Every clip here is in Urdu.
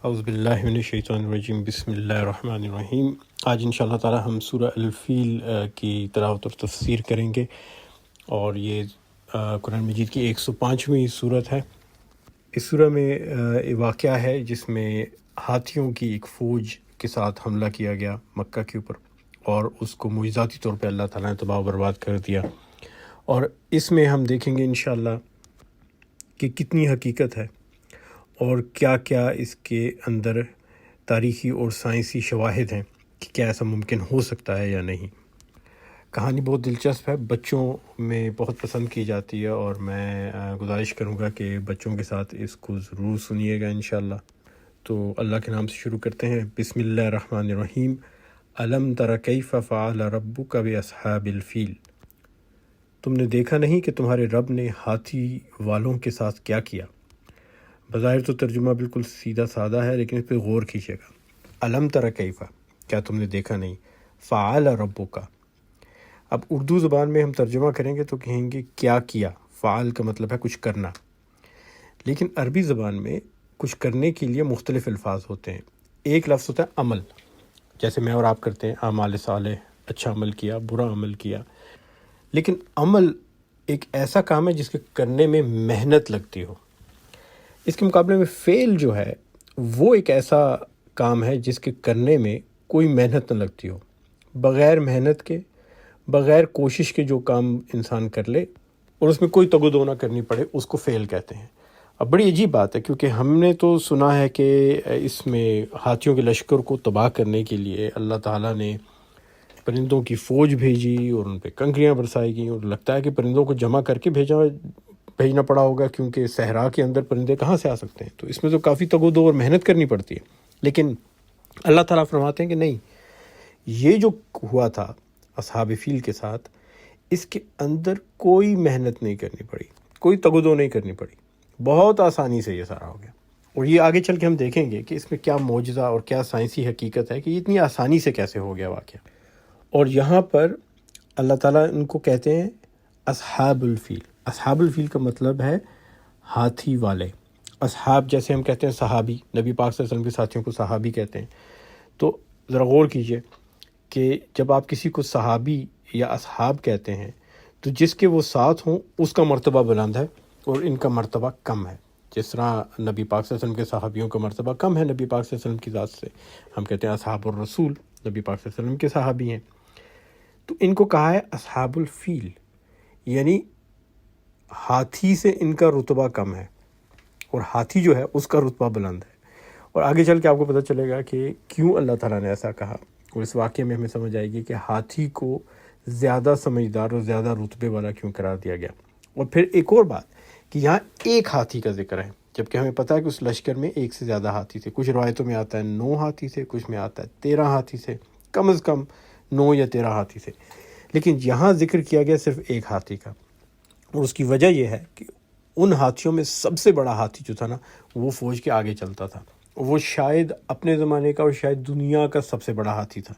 اعوذ باللہ من الشیطان الرجیم، بسم اللہ الرحمن الرحیم۔ آج انشاءاللہ تعالی ہم سورہ الفیل کی تلاوت اور تفسیر کریں گے، اور یہ قرآن مجید کی 105ویں صورت ہے۔ اس سورہ میں ایک واقعہ ہے جس میں ہاتھیوں کی ایک فوج کے ساتھ حملہ کیا گیا مکہ کے اوپر، اور اس کو معجزاتی طور پہ اللہ تعالیٰ نے تباہ و برباد کر دیا۔ اور اس میں ہم دیکھیں گے انشاءاللہ کہ کتنی حقیقت ہے اور کیا کیا اس کے اندر تاریخی اور سائنسی شواہد ہیں کہ کیا ایسا ممکن ہو سکتا ہے یا نہیں۔ کہانی بہت دلچسپ ہے، بچوں میں بہت پسند کی جاتی ہے، اور میں گزارش کروں گا کہ بچوں کے ساتھ اس کو ضرور سنیے گا انشاءاللہ۔ تو اللہ کے نام سے شروع کرتے ہیں۔ بسم اللہ الرحمن الرحیم۔ الم تر کیف فعل ربک باصحاب الفیل۔ تم نے دیکھا نہیں کہ تمہارے رب نے ہاتھی والوں کے ساتھ کیا کیا؟ بظاہر تو ترجمہ بالکل سیدھا سادہ ہے، لیکن اس پہ غور کیجیے گا۔ الم تر کیف، کیا تم نے دیکھا نہیں؟ فعل ربک، اب اردو زبان میں ہم ترجمہ کریں گے تو کہیں گے کیا کیا۔ فعل کا مطلب ہے کچھ کرنا، لیکن عربی زبان میں کچھ کرنے کے لیے مختلف الفاظ ہوتے ہیں۔ ایک لفظ ہوتا ہے عمل، جیسے میں اور آپ کرتے ہیں اعمال صالح، اچھا عمل کیا، برا عمل کیا۔ لیکن عمل ایک ایسا کام ہے جس کے کرنے میں محنت لگتی ہو۔ اس کے مقابلے میں فعل جو ہے وہ ایک ایسا کام ہے جس کے کرنے میں کوئی محنت نہ لگتی ہو۔ بغیر محنت کے، بغیر کوشش کے جو کام انسان کر لے اور اس میں کوئی تگ و دو نہ کرنی پڑے، اس کو فعل کہتے ہیں۔ اب بڑی عجیب بات ہے، کیونکہ ہم نے تو سنا ہے کہ اس میں ہاتھیوں کے لشکر کو تباہ کرنے کے لیے اللہ تعالیٰ نے پرندوں کی فوج بھیجی اور ان پہ کنکریاں برسائی گئیں، اور لگتا ہے کہ پرندوں کو جمع کر کے بھیجنا پڑا ہوگا، کیونکہ صحرا کے اندر پرندے کہاں سے آ سکتے ہیں۔ تو اس میں تو کافی تگ و دو اور محنت کرنی پڑتی ہے۔ لیکن اللہ تعالیٰ فرماتے ہیں کہ نہیں، یہ جو ہوا تھا اصحاب فیل کے ساتھ، اس کے اندر کوئی محنت نہیں کرنی پڑی، کوئی تگ و دو نہیں کرنی پڑی، بہت آسانی سے یہ سارا ہو گیا۔ اور یہ آگے چل کے ہم دیکھیں گے کہ اس میں کیا معجزہ اور کیا سائنسی حقیقت ہے کہ یہ اتنی آسانی سے کیسے ہو گیا واقعہ۔ اور یہاں پر اللہ تعالیٰ ان کو کہتے ہیں اصحاب الفیل۔ اصحاب الفیل کا مطلب ہے ہاتھی والے۔ اصحاب جیسے ہم کہتے ہیں صحابی، نبی پاک صلی اللہ علیہ وسلم کے ساتھیوں کو صحابی کہتے ہیں۔ تو ذرا غور کیجئے کہ جب آپ کسی کو صحابی یا اصحاب کہتے ہیں تو جس کے وہ ساتھ ہوں اس کا مرتبہ بلند ہے اور ان کا مرتبہ کم ہے۔ جس طرح نبی پاک صلی اللہ علیہ وسلم کے صحابیوں کا مرتبہ کم ہے نبی پاک صلی اللہ علیہ وسلم کی ذات سے، ہم کہتے ہیں اصحاب الرسول، نبی پاک صلی اللہ علیہ وسلم کے صحابی ہیں۔ تو ان کو کہا ہے اصحاب الفیل، یعنی ہاتھی سے ان کا رتبہ کم ہے، اور ہاتھی جو ہے اس کا رتبہ بلند ہے۔ اور آگے چل کے آپ کو پتہ چلے گا کہ کیوں اللہ تعالیٰ نے ایسا کہا، اور اس واقعے میں ہمیں سمجھ آئے گی کہ ہاتھی کو زیادہ سمجھدار اور زیادہ رتبے والا کیوں قرار دیا گیا۔ اور پھر ایک اور بات کہ یہاں ایک ہاتھی کا ذکر ہے، جبکہ ہمیں پتہ ہے کہ اس لشکر میں ایک سے زیادہ ہاتھی تھے۔ کچھ روایتوں میں آتا ہے 9 ہاتھی سے، کچھ میں آتا ہے 13 ہاتھی سے، کم از کم 9 یا 13 ہاتھی سے، لیکن یہاں ذکر کیا گیا صرف ایک ہاتھی کا۔ اور اس کی وجہ یہ ہے کہ ان ہاتھیوں میں سب سے بڑا ہاتھی جو تھا نا، وہ فوج کے آگے چلتا تھا۔ وہ شاید اپنے زمانے کا اور شاید دنیا کا سب سے بڑا ہاتھی تھا۔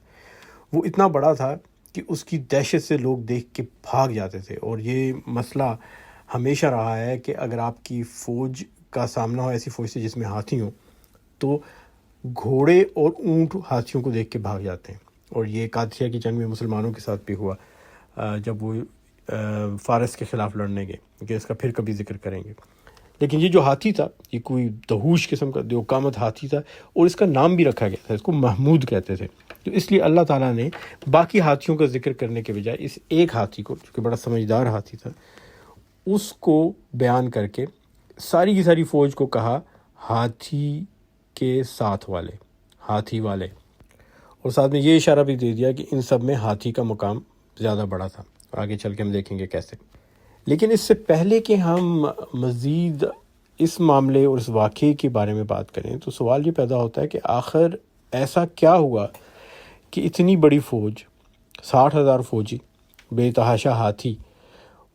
وہ اتنا بڑا تھا کہ اس کی دہشت سے لوگ دیکھ کے بھاگ جاتے تھے۔ اور یہ مسئلہ ہمیشہ رہا ہے کہ اگر آپ کی فوج کا سامنا ہو ایسی فوج سے جس میں ہاتھی ہوں، تو گھوڑے اور اونٹ ہاتھیوں کو دیکھ کے بھاگ جاتے ہیں۔ اور یہ قادسیہ کی جنگ میں مسلمانوں کے ساتھ بھی ہوا، جب وہ فارس کے خلاف لڑنے گئے، کہ اس کا پھر کبھی ذکر کریں گے۔ لیکن یہ جو ہاتھی تھا، یہ کوئی دہوش قسم کا دیوقامت ہاتھی تھا، اور اس کا نام بھی رکھا گیا تھا، اس کو محمود کہتے تھے۔ تو اس لیے اللہ تعالیٰ نے باقی ہاتھیوں کا ذکر کرنے کے بجائے اس ایک ہاتھی کو، جو کہ بڑا سمجھدار ہاتھی تھا، اس کو بیان کر کے ساری کی ساری فوج کو کہا ہاتھی کے ساتھ والے، ہاتھی والے۔ اور ساتھ میں یہ اشارہ بھی دے دیا کہ ان سب میں ہاتھی کا مقام زیادہ بڑا تھا، اور آگے چل کے ہم دیکھیں گے کیسے۔ لیکن اس سے پہلے کہ ہم مزید اس معاملے اور اس واقعے کے بارے میں بات کریں، تو سوال یہ پیدا ہوتا ہے کہ آخر ایسا کیا ہوا کہ اتنی بڑی فوج، 60,000 فوجی، بے تحاشا ہاتھی،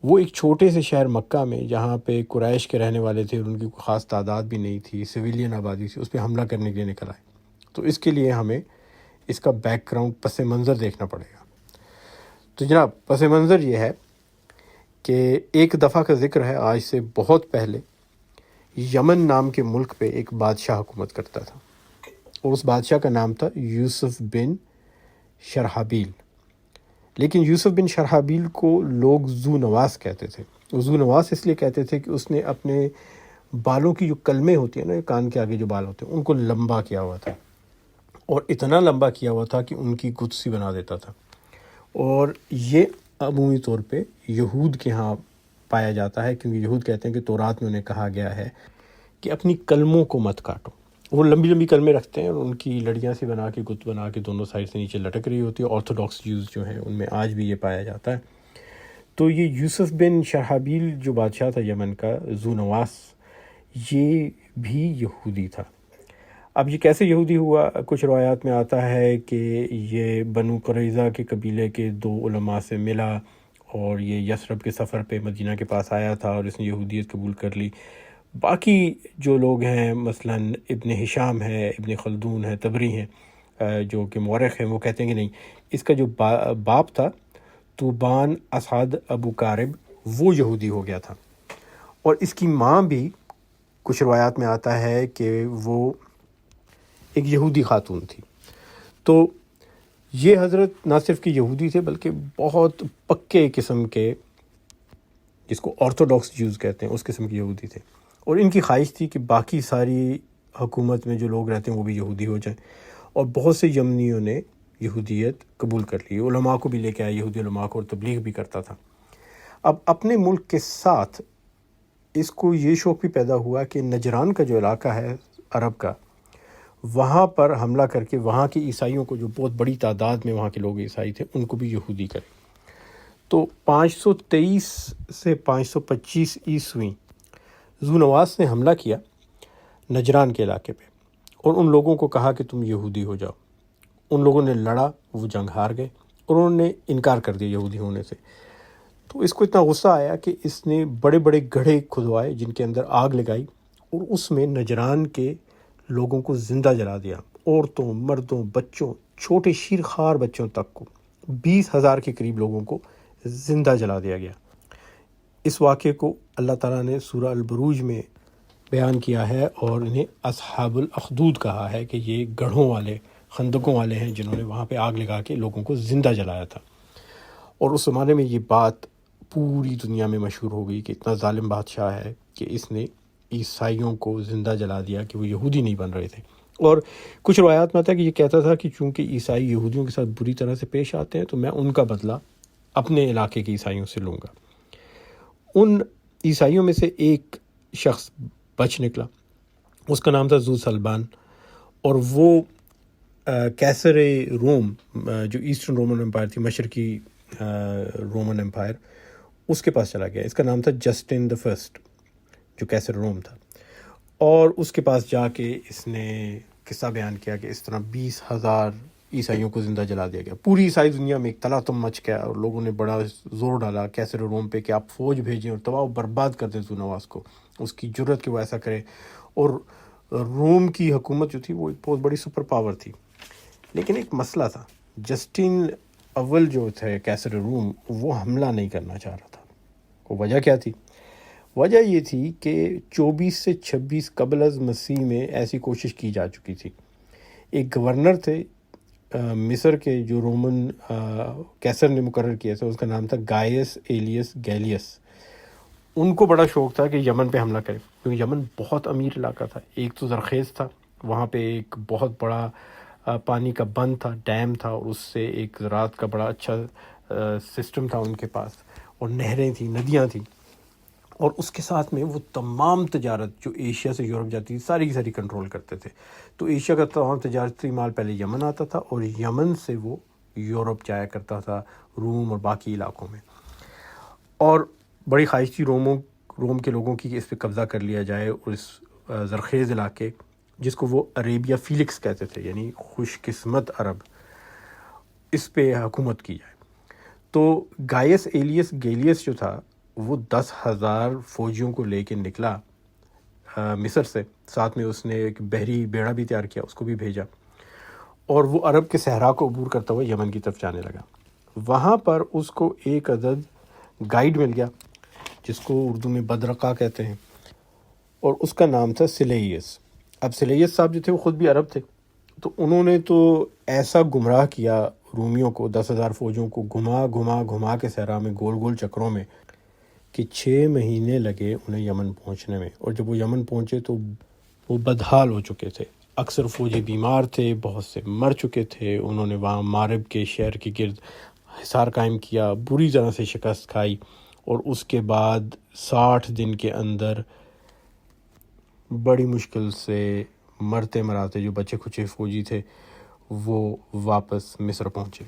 وہ ایک چھوٹے سے شہر مکہ میں جہاں پہ قریش کے رہنے والے تھے اور ان کی کوئی خاص تعداد بھی نہیں تھی، سویلین آبادی تھی، اس پہ حملہ کرنے کے لیے نکل آئے۔ تو اس کے لیے ہمیں اس کا بیک گراؤنڈ، پس منظر دیکھنا پڑے گا۔ تو جناب، پس منظر یہ ہے کہ ایک دفعہ کا ذکر ہے، آج سے بہت پہلے یمن نام کے ملک پہ ایک بادشاہ حکومت کرتا تھا۔ اور اس بادشاہ کا نام تھا یوسف بن شرحابیل. لیکن یوسف بن شرحابیل کو لوگ ذو نواس کہتے تھے. ذو نواس اس لیے کہتے تھے کہ اس نے اپنے بالوں کی جو کلمیں ہوتی ہیں نا، کان کے آگے جو بال ہوتے ہیں، ان کو لمبا کیا ہوا تھا، اور اتنا لمبا کیا ہوا تھا کہ ان کی قدسی بنا دیتا تھا. اور یہ عمومی طور پہ یہود کے ہاں پایا جاتا ہے، کیونکہ یہود کہتے ہیں کہ تورات میں انہیں کہا گیا ہے کہ اپنی کلموں کو مت کاٹو. وہ لمبی لمبی کلمیں رکھتے ہیں اور ان کی لڑیاں سی بنا کے گت بنا کے دونوں سائڈ سے نیچے لٹک رہی ہوتی ہے. آرتھوڈاکس جیوز جو ہیں ان میں آج بھی یہ پایا جاتا ہے. تو یہ یوسف بن شرحابیل جو بادشاہ تھا یمن کا، ذو نواس، یہ بھی یہودی تھا. اب یہ کیسے یہودی ہوا؟ کچھ روایات میں آتا ہے کہ یہ بنو قریظہ کے قبیلے کے 2 علماء سے ملا، اور یہ یثرب کے سفر پہ مدینہ کے پاس آیا تھا اور اس نے یہودیت قبول کر لی. باقی جو لوگ ہیں، مثلا ابن ہشام ہے، ابن خلدون ہے، طبری ہیں، جو کہ مورخ ہیں، وہ کہتے ہیں کہ نہیں، اس کا جو باپ تھا توبان اسعد ابو کارب، وہ یہودی ہو گیا تھا. اور اس کی ماں بھی کچھ روایات میں آتا ہے کہ وہ ایک یہودی خاتون تھی. تو یہ حضرت نہ صرف کہ یہودی تھے بلکہ بہت پکے قسم کے، جس کو آرتھوڈاکس جیوز کہتے ہیں، اس قسم کے یہودی تھے. اور ان کی خواہش تھی کہ باقی ساری حکومت میں جو لوگ رہتے ہیں وہ بھی یہودی ہو جائیں. اور بہت سے یمنیوں نے یہودیت قبول کر لی، علماء کو بھی لے کے آئے، یہودی علماء کو، اور تبلیغ بھی کرتا تھا. اب اپنے ملک کے ساتھ اس کو یہ شوق بھی پیدا ہوا کہ نجران کا جو علاقہ ہے عرب کا، وہاں پر حملہ کر کے وہاں کے عیسائیوں کو، جو بہت بڑی تعداد میں وہاں کے لوگ عیسائی تھے، ان کو بھی یہودی کرے. تو 523 سے 525 عیسوی ذو نواس نے حملہ کیا نجران کے علاقے پہ، اور ان لوگوں کو کہا کہ تم یہودی ہو جاؤ. ان لوگوں نے لڑا، وہ جنگ ہار گئے، اور انہوں نے انکار کر دیا یہودی ہونے سے. تو اس کو اتنا غصہ آیا کہ اس نے بڑے بڑے گڑھے کھدوائے جن کے اندر آگ لگائی، اور اس میں نجران کے لوگوں کو زندہ جلا دیا. عورتوں، مردوں، بچوں، چھوٹے شیرخوار بچوں تک کو، 20,000 کے قریب لوگوں کو زندہ جلا دیا گیا. اس واقعے کو اللہ تعالیٰ نے سورہ البروج میں بیان کیا ہے، اور انہیں اصحاب الاخدود کہا ہے کہ یہ گڑھوں والے، خندقوں والے ہیں جنہوں نے وہاں پہ آگ لگا کے لوگوں کو زندہ جلایا تھا. اور اس زمانے میں یہ بات پوری دنیا میں مشہور ہو گئی کہ اتنا ظالم بادشاہ ہے کہ اس نے عیسائیوں کو زندہ جلا دیا کہ وہ یہودی نہیں بن رہے تھے. اور کچھ روایات میں آتا ہے کہ یہ کہتا تھا کہ چونکہ عیسائی یہودیوں کے ساتھ بری طرح سے پیش آتے ہیں تو میں ان کا بدلہ اپنے علاقے کے عیسائیوں سے لوں گا. ان عیسائیوں میں سے ایک شخص بچ نکلا، اس کا نام تھا ذو سلبان، اور وہ کیسر روم، جو ایسٹرن رومن امپائر تھی، مشرقی رومن امپائر، اس کے پاس چلا گیا. اس کا نام تھا جسٹن دی فرسٹ، جو کیسر روم تھا. اور اس کے پاس جا کے اس نے قصہ بیان کیا کہ اس طرح 20,000 عیسائیوں کو زندہ جلا دیا گیا. پوری عیسائی دنیا میں ایک تلاطم مچ گیا، اور لوگوں نے بڑا زور ڈالا کیسر روم پہ کہ آپ فوج بھیجیں اور تباہ و برباد کر دیں ذو نواس کو. اس کی جرت کہ وہ ایسا کرے. اور روم کی حکومت جو تھی وہ ایک بہت بڑی سپر پاور تھی. لیکن ایک مسئلہ تھا، جسٹن اول جو تھے کیسر روم، وہ حملہ نہیں کرنا چاہ رہا تھا. وہ وجہ کیا تھی؟ وجہ یہ تھی کہ 24 سے 26 قبل از مسیح میں ایسی کوشش کی جا چکی تھی. ایک گورنر تھے مصر کے جو رومن کیسر نے مقرر کیا تھا، اس کا نام تھا گائیس ایلیس گیلیس. ان کو بڑا شوق تھا کہ یمن پہ حملہ کرے، کیونکہ یمن بہت امیر علاقہ تھا. ایک تو زرخیز تھا، وہاں پہ ایک بہت بڑا پانی کا بند تھا، ڈیم تھا، اور اس سے ایک زراعت کا بڑا اچھا سسٹم تھا ان کے پاس، اور نہریں تھیں، ندیاں تھیں. اور اس کے ساتھ میں وہ تمام تجارت جو ایشیا سے یورپ جاتی تھی ساری کی ساری کنٹرول کرتے تھے. تو ایشیا کا تمام تجارتی مال پہلے یمن آتا تھا، اور یمن سے وہ یورپ جایا کرتا تھا، روم اور باقی علاقوں میں. اور بڑی خواہش تھی روم کے لوگوں کی کہ اس پہ قبضہ کر لیا جائے، اور اس زرخیز علاقے، جس کو وہ عربیہ فیلکس کہتے تھے، یعنی خوش قسمت عرب، اس پہ حکومت کی جائے. تو گائیس ایلیس گیلیس جو تھا وہ 10,000 فوجیوں کو لے کے نکلا مصر سے. ساتھ میں اس نے ایک بحری بیڑا بھی تیار کیا، اس کو بھی بھیجا، اور وہ عرب کے صحرا کو عبور کرتا ہوا یمن کی طرف جانے لگا. وہاں پر اس کو ایک عدد گائیڈ مل گیا جس کو اردو میں بدرقہ کہتے ہیں، اور اس کا نام تھا سلیس. اب سلیس صاحب جو تھے وہ خود بھی عرب تھے، تو انہوں نے تو ایسا گمراہ کیا رومیوں کو، 10,000 فوجوں کو گھما کے صحرا میں گول گول چکروں میں، کہ 6 مہینے لگے انہیں یمن پہنچنے میں۔ اور جب وہ یمن پہنچے تو وہ بدحال ہو چکے تھے، اکثر فوجی بیمار تھے، بہت سے مر چکے تھے۔ انہوں نے وہاں مارب کے شہر کے گرد حصار قائم کیا، بری طرح سے شکست کھائی، اور اس کے بعد 60 دن کے اندر بڑی مشکل سے مرتے مراتے جو بچے کھچے فوجی تھے وہ واپس مصر پہنچے۔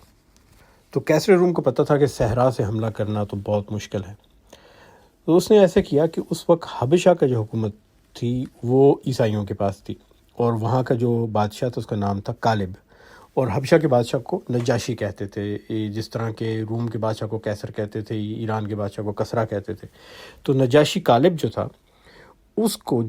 تو کیسر روم کو پتہ تھا کہ صحرا سے حملہ کرنا تو بہت مشکل ہے، تو اس نے ایسے کیا کہ اس وقت حبشہ کا جو حکومت تھی وہ عیسائیوں کے پاس تھی، اور وہاں کا جو بادشاہ تھا اس کا نام تھا کالب، اور حبشہ کے بادشاہ کو نجاشی کہتے تھے، جس طرح کے روم کے بادشاہ کو کیسر کہتے تھے، ایران کے بادشاہ کو کسرا کہتے تھے۔ تو نجاشی کالب جو تھا اس کو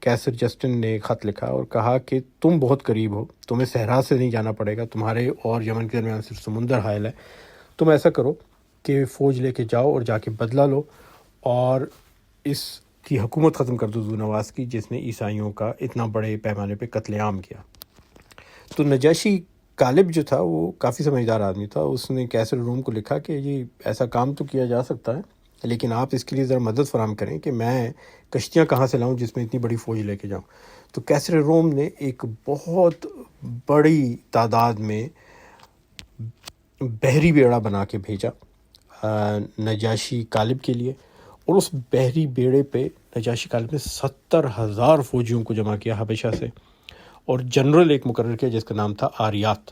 کیسر جسٹن نے خط لکھا اور کہا کہ تم بہت قریب ہو، تمہیں صحرا سے نہیں جانا پڑے گا، تمہارے اور یمن کے درمیان صرف سمندر حائل ہے، تم ایسا کرو کہ فوج لے کے جاؤ اور جا کے بدلہ لو اور اس کی حکومت ختم کر دو ذو نواس کی، جس نے عیسائیوں کا اتنا بڑے پیمانے پہ قتل عام کیا۔ تو نجاشی کالب جو تھا وہ کافی سمجھدار آدمی تھا، اس نے کیسر روم کو لکھا کہ یہ ایسا کام تو کیا جا سکتا ہے، لیکن آپ اس کے لیے ذرا مدد فراہم کریں کہ میں کشتیاں کہاں سے لاؤں جس میں اتنی بڑی فوج لے کے جاؤں۔ تو کیسر روم نے ایک بہت بڑی تعداد میں بحری بیڑا بنا کے بھیجا نجاشی کالب کے لیے، اور اس بحری بیڑے پہ نجاشی کالب نے 70,000 فوجیوں کو جمع کیا حبشہ سے، اور جنرل ایک مقرر کیا جس کا نام تھا آریات،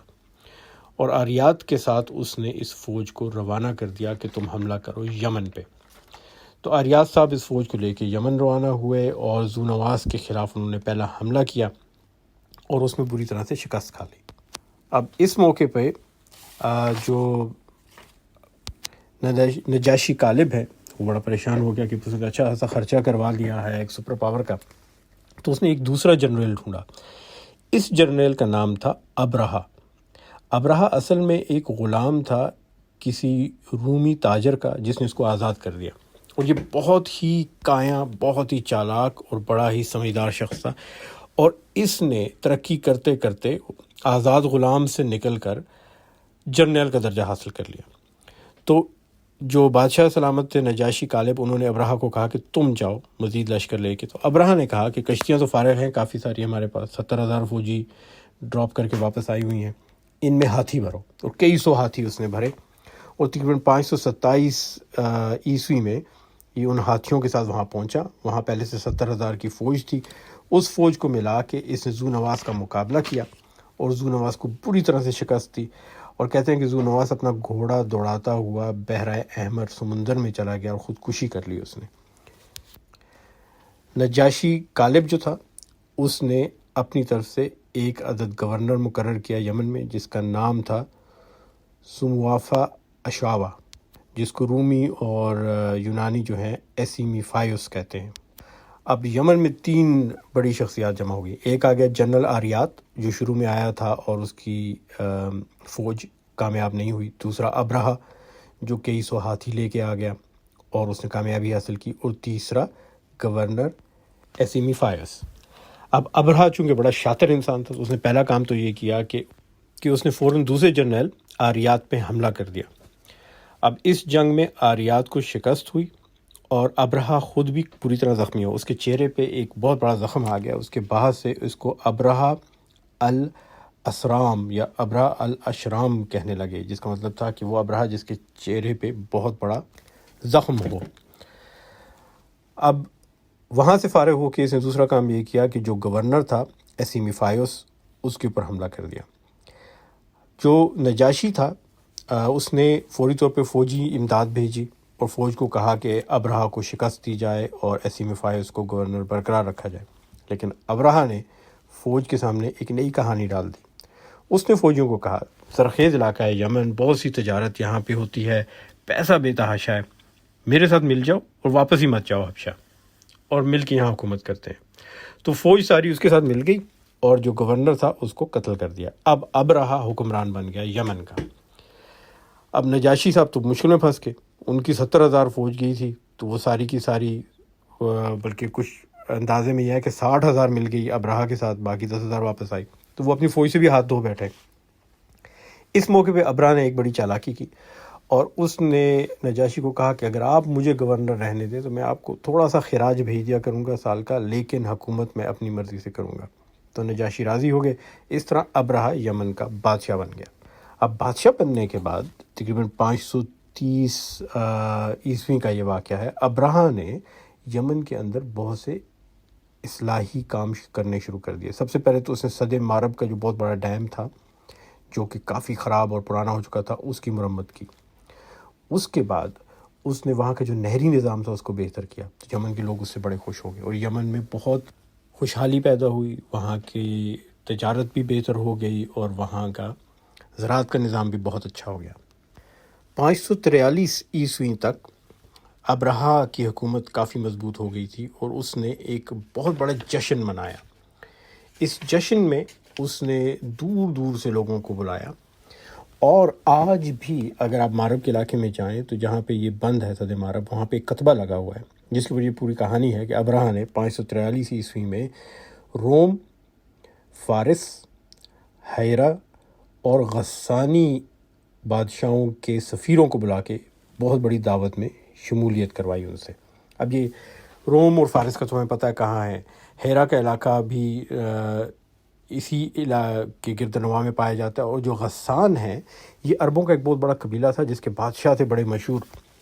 اور آریات کے ساتھ اس نے اس فوج کو روانہ کر دیا کہ تم حملہ کرو یمن پہ۔ تو آریات صاحب اس فوج کو لے کے یمن روانہ ہوئے، اور ذو نواس کے خلاف انہوں نے پہلا حملہ کیا اور اس میں بری طرح سے شکست کھا لی۔ اب اس موقع پہ جو نجاشی کالب ہے وہ بڑا پریشان ہو گیا کہ اس نے اچھا خاصا خرچہ کروا لیا ہے ایک سپر پاور کا، تو اس نے ایک دوسرا جنرل ڈھونڈا۔ اس جنرل کا نام تھا ابرہہ۔ ابرہہ اصل میں ایک غلام تھا کسی رومی تاجر کا جس نے اس کو آزاد کر دیا، اور یہ بہت ہی کایاں، بہت ہی چالاک اور بڑا ہی سمجھدار شخص تھا، اور اس نے ترقی کرتے کرتے آزاد غلام سے نکل کر جنرل کا درجہ حاصل کر لیا۔ تو جو بادشاہ سلامت تھے نجاشی کالب، انہوں نے ابرہہ کو کہا کہ تم جاؤ مزید لشکر لے کے۔ تو ابرہہ نے کہا کہ کشتیاں تو فارغ ہیں کافی ساری ہمارے پاس، 70,000 فوجی ڈراپ کر کے واپس آئی ہوئی ہیں، ان میں ہاتھی بھرو، اور کئی سو ہاتھی اس نے بھرے، اور تقریباً 527 عیسوی میں یہ ان ہاتھیوں کے ساتھ وہاں پہنچا۔ وہاں پہلے سے 70,000 کی فوج تھی، اس فوج کو ملا کے اس نے ذو نواس کا مقابلہ کیا، اور ذو نواس کو بری طرح سے شکست دی، اور کہتے ہیں کہ ذو نواس اپنا گھوڑا دوڑاتا ہوا بحرۂ احمر سمندر میں چلا گیا اور خودکشی کر لی اس نے۔ نجاشی کالب جو تھا اس نے اپنی طرف سے ایک عدد گورنر مقرر کیا یمن میں جس کا نام تھا سموافا اشاوا، جس کو رومی اور یونانی جو ہیں ایسیمیفائیوس کہتے ہیں۔ اب یمن میں 3 بڑی شخصیات جمع ہو گئی۔ ایک آ گیا جنرل آریات جو شروع میں آیا تھا اور اس کی فوج کامیاب نہیں ہوئی۔ دوسرا ابرہہ جو کئی سو ہاتھی لے کے آ گیا اور اس نے کامیابی حاصل کی، اور تیسرا گورنر ایسیمیفائیوس۔ اب ابرہہ چونکہ بڑا شاطر انسان تھا تو اس نے پہلا کام تو یہ کیا کہ اس نے فوراً دوسرے جنرل آریات پہ حملہ کر دیا۔ اب اس جنگ میں آریات کو شکست ہوئی اور ابرہہ خود بھی پوری طرح زخمی ہو، اس کے چہرے پہ ایک بہت بڑا زخم آ گیا، اس کے بعد سے اس کو ابرہہ الاسرام یا ابرہہ الاشرام کہنے لگے، جس کا مطلب تھا کہ وہ ابرہہ جس کے چہرے پہ بہت بڑا زخم ہو۔ اب وہاں سے فارغ ہو کے اس نے دوسرا کام یہ کیا کہ جو گورنر تھا ایسیمیفائیوس اس کے اوپر حملہ کر دیا۔ جو نجاشی تھا اس نے فوری طور پہ فوجی امداد بھیجی اور فوج کو کہا کہ ابرہہ کو شکست دی جائے اور ایسیمیفائیوس کو گورنر برقرار رکھا جائے، لیکن ابرہہ نے فوج کے سامنے ایک نئی کہانی ڈال دی۔ اس نے فوجیوں کو کہا سرخیز علاقہ ہے یمن، بہت سی تجارت یہاں پہ ہوتی ہے، پیسہ بے تحاشا ہے، میرے ساتھ مل جاؤ اور واپس ہی مت جاؤ حبشہ، اور مل کے یہاں حکومت کرتے ہیں۔ تو فوج ساری اس کے ساتھ مل گئی اور جو گورنر تھا اس کو قتل کر دیا۔ اب ابرہہ حکمران بن گیا یمن کا۔ اب نجاشی صاحب تو مشکل میں پھنس گئے، ان کی 70,000 فوج گئی تھی، تو وہ ساری کی ساری بلکہ کچھ اندازے میں یہ ہے کہ 60,000 مل گئی ابرہا کے ساتھ، باقی 10,000 واپس آئی، تو وہ اپنی فوج سے بھی ہاتھ دھو بیٹھے۔ اس موقع پہ ابرہا نے ایک بڑی چالاکی کی اور اس نے نجاشی کو کہا کہ اگر آپ مجھے گورنر رہنے دیں تو میں آپ کو تھوڑا سا خراج بھیج دیا کروں گا سال کا، لیکن حکومت میں اپنی مرضی سے کروں گا۔ تو نجاشی راضی ہو گئے۔ اس طرح ابرہا یمن کا بادشاہ بن گیا۔ اب بادشاہ بننے کے بعد تقریباً 530 عیسوی کا یہ واقعہ ہے، ابرہا نے یمن کے اندر بہت سے اصلاحی کام کرنے شروع کر دیے۔ سب سے پہلے تو اس نے سد مارب کا جو بہت بڑا ڈیم تھا، جو کہ کافی خراب اور پرانا ہو چکا تھا، اس کی مرمت کی۔ اس کے بعد اس نے وہاں کا جو نہری نظام تھا اس کو بہتر کیا، تو یمن کے لوگ اس سے بڑے خوش ہو گئے اور یمن میں بہت خوشحالی پیدا ہوئی، وہاں کی تجارت بھی بہتر ہو گئی اور وہاں کا زراعت کا نظام بھی بہت اچھا ہو گیا۔ 543 عیسوی تک ابرہا کی حکومت کافی مضبوط ہو گئی تھی اور اس نے ایک بہت بڑا جشن منایا۔ اس جشن میں اس نے دور دور سے لوگوں کو بلایا، اور آج بھی اگر آپ مارب کے علاقے میں جائیں تو جہاں پہ یہ بند ہے سد مارب، وہاں پہ ایک کتبہ لگا ہوا ہے جس کے اوپر یہ پوری کہانی ہے کہ ابرہا نے 543 عیسوی میں روم، فارس، ہیرا اور غسانی بادشاہوں کے سفیروں کو بلا کے بہت بڑی دعوت میں شمولیت کروائی ان سے۔ اب یہ روم اور فارس کا تمہیں پتہ ہے کہاں ہے، ہیرا کا علاقہ بھی اسی علاقے کے گرد نواح میں پایا جاتا ہے، اور جو غسان ہے یہ عربوں کا ایک بہت بڑا قبیلہ تھا جس کے بادشاہ تھے بڑے مشہور،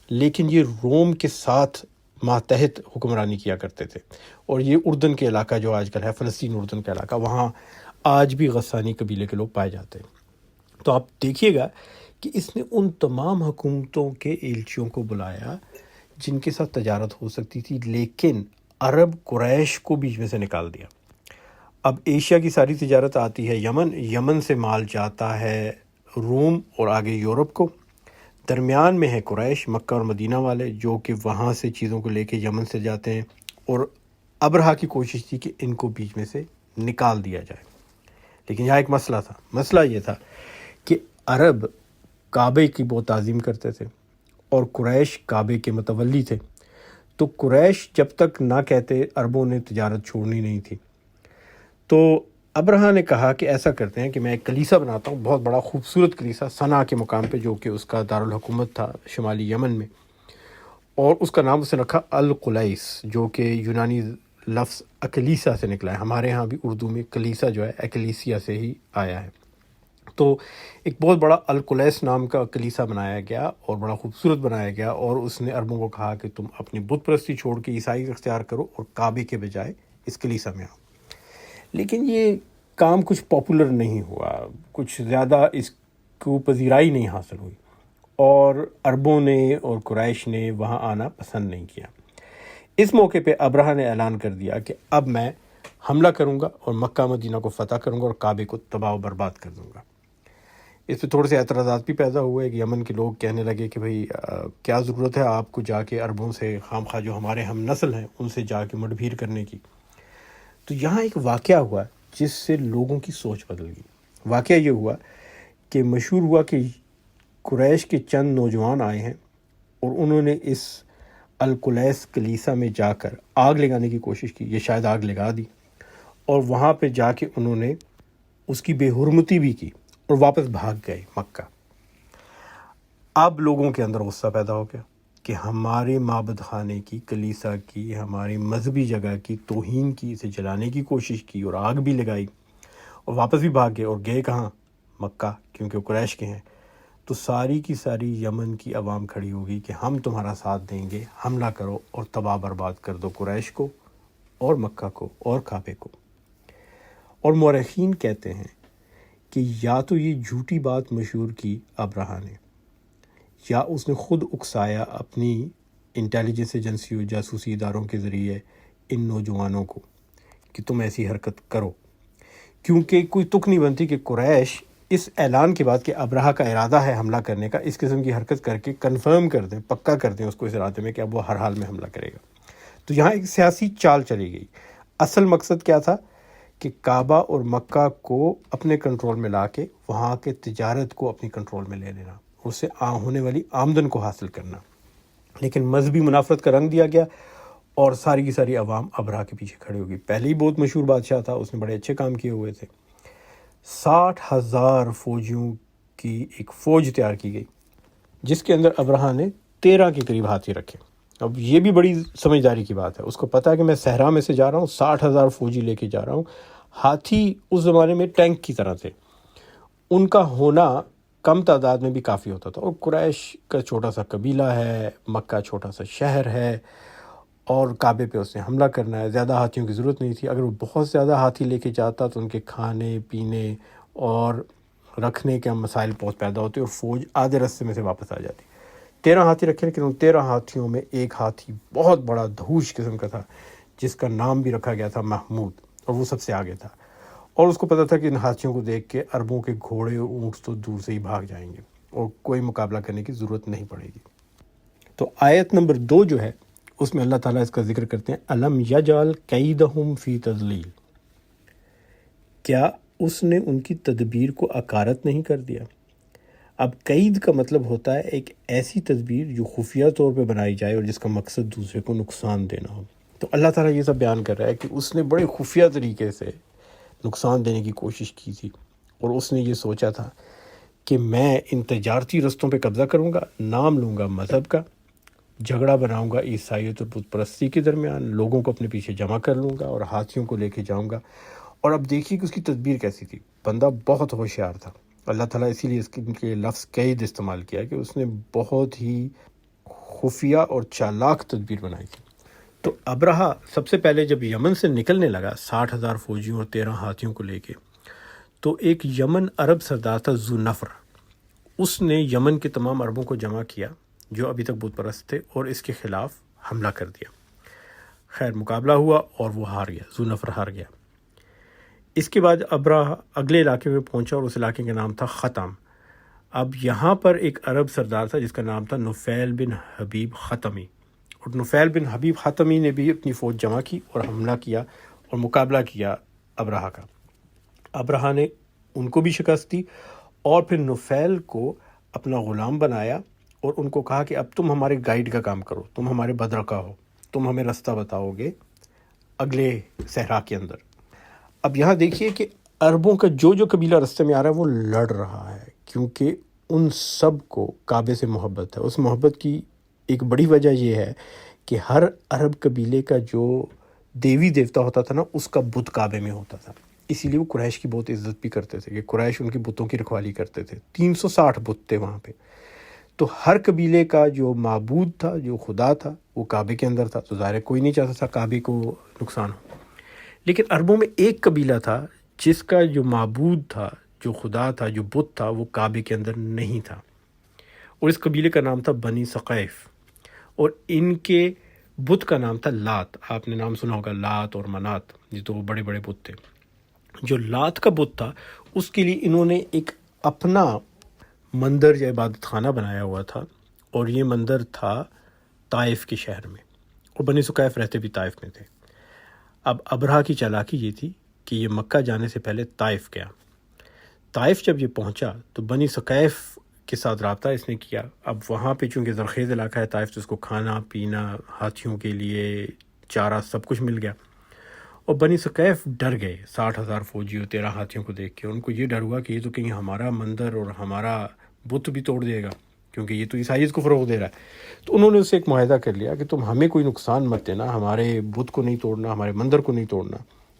لیکن یہ روم کے ساتھ ماتحت حکمرانی کیا کرتے تھے، اور یہ اردن کے علاقہ جو آج کل ہے فلسطین اردن کا علاقہ، وہاں آج بھی غسانی قبیلے کے لوگ پائے جاتے ہیں۔ تو آپ دیکھیے گا کہ اس نے ان تمام حکومتوں کے ایلچیوں کو بلایا جن کے ساتھ تجارت ہو سکتی تھی، لیکن عرب قریش کو بیچ میں سے نکال دیا۔ اب ایشیا کی ساری تجارت آتی ہے یمن، یمن سے مال جاتا ہے روم اور آگے یورپ کو، درمیان میں ہے قریش، مکہ اور مدینہ والے، جو کہ وہاں سے چیزوں کو لے کے یمن سے جاتے ہیں، اور ابرہا کی کوشش تھی کہ ان کو بیچ میں سے نکال دیا جائے۔ لیکن یہاں ایک مسئلہ تھا، مسئلہ یہ تھا کہ عرب کعبے کی بہت تعظیم کرتے تھے اور قریش کعبے کے متولی تھے، تو قریش جب تک نہ کہتے عربوں نے تجارت چھوڑنی نہیں تھی۔ تو ابرہا نے کہا کہ ایسا کرتے ہیں کہ میں ایک کلیسا بناتا ہوں، بہت بڑا خوبصورت کلیسا صنعا کے مقام پہ، جو کہ اس کا دارالحکومت تھا شمالی یمن میں، اور اس کا نام اس نے رکھا القلیس، جو کہ یونانی لفظ اکلیسا سے نکلا ہے۔ ہمارے ہاں بھی اردو میں کلیسا جو ہے ایکلیسیا سے ہی آیا ہے۔ تو ایک بہت بڑا القلیس نام کا کلیسا بنایا گیا اور بڑا خوبصورت بنایا گیا، اور اس نے عربوں کو کہا کہ تم اپنی بت پرستی چھوڑ کے عیسائی اختیار کرو اور کعبے کے بجائے اس کلیسا میں آؤ۔ لیکن یہ کام کچھ پاپولر نہیں ہوا، کچھ زیادہ اس کو پذیرائی نہیں حاصل ہوئی، اور عربوں نے اور قریش نے وہاں آنا پسند نہیں کیا۔ اس موقع پہ ابرہا نے اعلان کر دیا کہ اب میں حملہ کروں گا اور مکہ مدینہ کو فتح کروں گا اور کعبے کو تباہ و برباد کر دوں گا۔ اس پہ تھوڑے سے اعتراضات بھی پیدا ہوئے کہ یمن کے لوگ کہنے لگے کہ بھئی کیا ضرورت ہے آپ کو جا کے عربوں سے خام خواہ جو ہمارے ہم نسل ہیں ان سے جا کے مڈبھیر کرنے کی۔ تو یہاں ایک واقعہ ہوا جس سے لوگوں کی سوچ بدل گئی۔ واقعہ یہ ہوا کہ مشہور ہوا کہ قریش کے چند نوجوان آئے ہیں اور انہوں نے اس القلیس کلیسا میں جا کر آگ لگانے کی کوشش کی، یہ شاید آگ لگا دی، اور وہاں پہ جا کے انہوں نے اس کی بے حرمتی بھی کی اور واپس بھاگ گئے مکہ۔ اب لوگوں کے اندر غصہ پیدا ہو گیا کہ ہمارے معبد خانے کی، کلیسا کی، ہماری مذہبی جگہ کی توہین کی، اسے جلانے کی کوشش کی اور آگ بھی لگائی، اور واپس بھی بھاگ گئے، اور گئے کہاں؟ مکہ، کیونکہ وہ قریش کے ہیں۔ تو ساری کی ساری یمن کی عوام کھڑی ہوگی کہ ہم تمہارا ساتھ دیں گے، حملہ کرو اور تباہ برباد کر دو قریش کو اور مکہ کو اور کعبے کو۔ اور مورخین کہتے ہیں کہ یا تو یہ جھوٹی بات مشہور کی ابرہا نے، یا اس نے خود اکسایا اپنی انٹیلیجنس ایجنسی و جاسوسی اداروں کے ذریعے ان نوجوانوں کو کہ تم ایسی حرکت کرو، کیونکہ کوئی تک نہیں بنتی کہ قریش اس اعلان کے بعد کہ ابرہا کا ارادہ ہے حملہ کرنے کا، اس قسم کی حرکت کر کے کنفرم کر دیں، پکا کر دیں اس کو اس ارادے میں کہ اب وہ ہر حال میں حملہ کرے گا۔ تو یہاں ایک سیاسی چال چلی گئی۔ اصل مقصد کیا تھا کہ کعبہ اور مکہ کو اپنے کنٹرول میں لا کے وہاں کے تجارت کو اپنی کنٹرول میں لے لینا، اس سے ہونے والی آمدن کو حاصل کرنا۔ لیکن مذہبی منافرت کا رنگ دیا گیا اور ساری کی ساری عوام ابرہہ کے پیچھے کھڑی ہوگی. پہلے ہی بہت مشہور بادشاہ تھا, اس نے بڑے اچھے کام کیے ہوئے تھے. 60,000 فوجیوں کی ایک فوج تیار کی گئی جس کے اندر ابرہہ نے 13 کے قریب ہاتھی رکھے. اب یہ بھی بڑی سمجھداری کی بات ہے, اس کو پتہ ہے کہ میں صحرا میں سے جا رہا ہوں, 60,000 فوجی لے کے جا رہا ہوں. ہاتھی اس زمانے میں ٹینک کی طرح تھے, ان کا ہونا کم تعداد میں بھی کافی ہوتا تھا. اور قریش کا چھوٹا سا قبیلہ ہے, مکہ چھوٹا سا شہر ہے, اور کعبے پہ اس نے حملہ کرنا ہے. زیادہ ہاتھیوں کی ضرورت نہیں تھی. اگر وہ بہت زیادہ ہاتھی لے کے جاتا تو ان کے کھانے پینے اور رکھنے کے مسائل بہت پیدا ہوتے اور فوج آدھے رستے میں سے واپس آ جاتی. 13 ہاتھی رکھے, لیکن ان 13 ہاتھیوں میں ایک ہاتھی بہت بڑا دھوش قسم کا تھا جس کا نام بھی رکھا گیا تھا محمود, اور وہ سب سے آگے تھا. اور اس کو پتہ تھا کہ ان ہاتھیوں کو دیکھ کے عربوں کے گھوڑے اونٹ تو دور سے ہی بھاگ جائیں گے اور کوئی مقابلہ کرنے کی ضرورت نہیں پڑے گی. تو آیت نمبر 2 جو ہے اس میں اللہ تعالیٰ اس کا ذکر کرتے ہیں, الم یجعل کیدہم فی تضلیل, کیا اس نے ان کی تدبیر کو اکارت نہیں کر دیا. اب قید کا مطلب ہوتا ہے ایک ایسی تدبیر جو خفیہ طور پہ بنائی جائے اور جس کا مقصد دوسرے کو نقصان دینا ہو. تو اللہ تعالیٰ یہ سب بیان کر رہا ہے کہ اس نے بڑے خفیہ طریقے سے نقصان دینے کی کوشش کی تھی, اور اس نے یہ سوچا تھا کہ میں ان تجارتی رستوں پہ قبضہ کروں گا, نام لوں گا مذہب کا, جھگڑا بناؤں گا عیسائیت اور بت پرستی کے درمیان, لوگوں کو اپنے پیچھے جمع کر لوں گا اور ہاتھیوں کو لے کے جاؤں گا. اور اب دیکھیے کہ اس کی تدبیر کیسی تھی. بندہ بہت ہوشیار تھا. اللہ تعالیٰ اسی لیے اس کے لفظ قید استعمال کیا کہ اس نے بہت ہی خفیہ اور چالاک تدبیر بنائی تھی. تو ابرہہ سب سے پہلے جب یمن سے نکلنے لگا 60,000 فوجیوں اور 13 ہاتھیوں کو لے کے, تو ایک یمن عرب سردار تھا ذو نفر. اس نے یمن کے تمام عربوں کو جمع کیا جو ابھی تک بت پرست تھے اور اس کے خلاف حملہ کر دیا. خیر مقابلہ ہوا اور وہ ہار گیا, ذو نفر ہار گیا. اس کے بعد ابرہہ اگلے علاقے میں پہنچا اور اس علاقے کا نام تھا ختم. اب یہاں پر ایک عرب سردار تھا جس کا نام تھا نفیل بن حبیب ختمی, اور نفیل بن حبیب ختمی نے بھی اپنی فوج جمع کی اور حملہ کیا اور مقابلہ کیا ابرہہ کا. ابرہہ نے ان کو بھی شکست دی اور پھر نفیل کو اپنا غلام بنایا اور ان کو کہا کہ اب تم ہمارے گائیڈ کا کام کرو, تم ہمارے بدرقہ ہو, تم ہمیں رستہ بتاؤ گے اگلے صحرا کے اندر. اب یہاں دیکھیے کہ عربوں کا جو قبیلہ رستے میں آ رہا ہے وہ لڑ رہا ہے, کیونکہ ان سب کو کعبے سے محبت ہے. اس محبت کی ایک بڑی وجہ یہ ہے کہ ہر عرب قبیلے کا جو دیوی دیوتا ہوتا تھا نا, اس کا بت کعبے میں ہوتا تھا. اسی لیے وہ قریش کی بہت عزت بھی کرتے تھے کہ قریش ان کے بتوں کی رکھوالی کرتے تھے. 360 بت تھے وہاں پہ. تو ہر قبیلے کا جو معبود تھا, جو خدا تھا, وہ کعبے کے اندر تھا. تو ظاہر کوئی نہیں چاہتا تھا کعبے کو نقصان ہو. لیکن عربوں میں ایک قبیلہ تھا جس کا جو معبود تھا, جو خدا تھا, جو بت تھا, وہ کعبے کے اندر نہیں تھا, اور اس قبیلے کا نام تھا بنی ثقیف, اور ان کے بت کا نام تھا لات. آپ نے نام سنا ہوگا لات اور منات, یہ تو بڑے بڑے بت تھے. جو لات کا بت تھا اس کے لیے انہوں نے ایک اپنا مندر یا عبادت خانہ بنایا ہوا تھا, اور یہ مندر تھا طائف کے شہر میں, اور بنی ثقیف رہتے بھی طائف میں تھے. اب ابرہہ کی چالاکی یہ تھی کہ یہ مکہ جانے سے پہلے طائف گیا. طائف جب یہ پہنچا تو بنی ثقیف کے ساتھ رابطہ اس نے کیا. اب وہاں پہ چونکہ زرخیز علاقہ ہے طائف, تو اس کو کھانا پینا, ہاتھیوں کے لیے چارہ, سب کچھ مل گیا. اور بنی ثقیف ڈر گئے 60,000 فوجی اور 13 ہاتھیوں کو دیکھ کے. ان کو یہ ڈر ہوا کہ یہ تو کہیں ہمارا مندر اور ہمارا بت بھی توڑ دے گا, کیونکہ یہ تو عیسائیت کو فروغ دے رہا ہے. تو انہوں نے اس سے ایک معاہدہ کر لیا کہ تم ہمیں کوئی نقصان مت دینا, ہمارے بت کو نہیں توڑنا, ہمارے مندر کو نہیں توڑنا,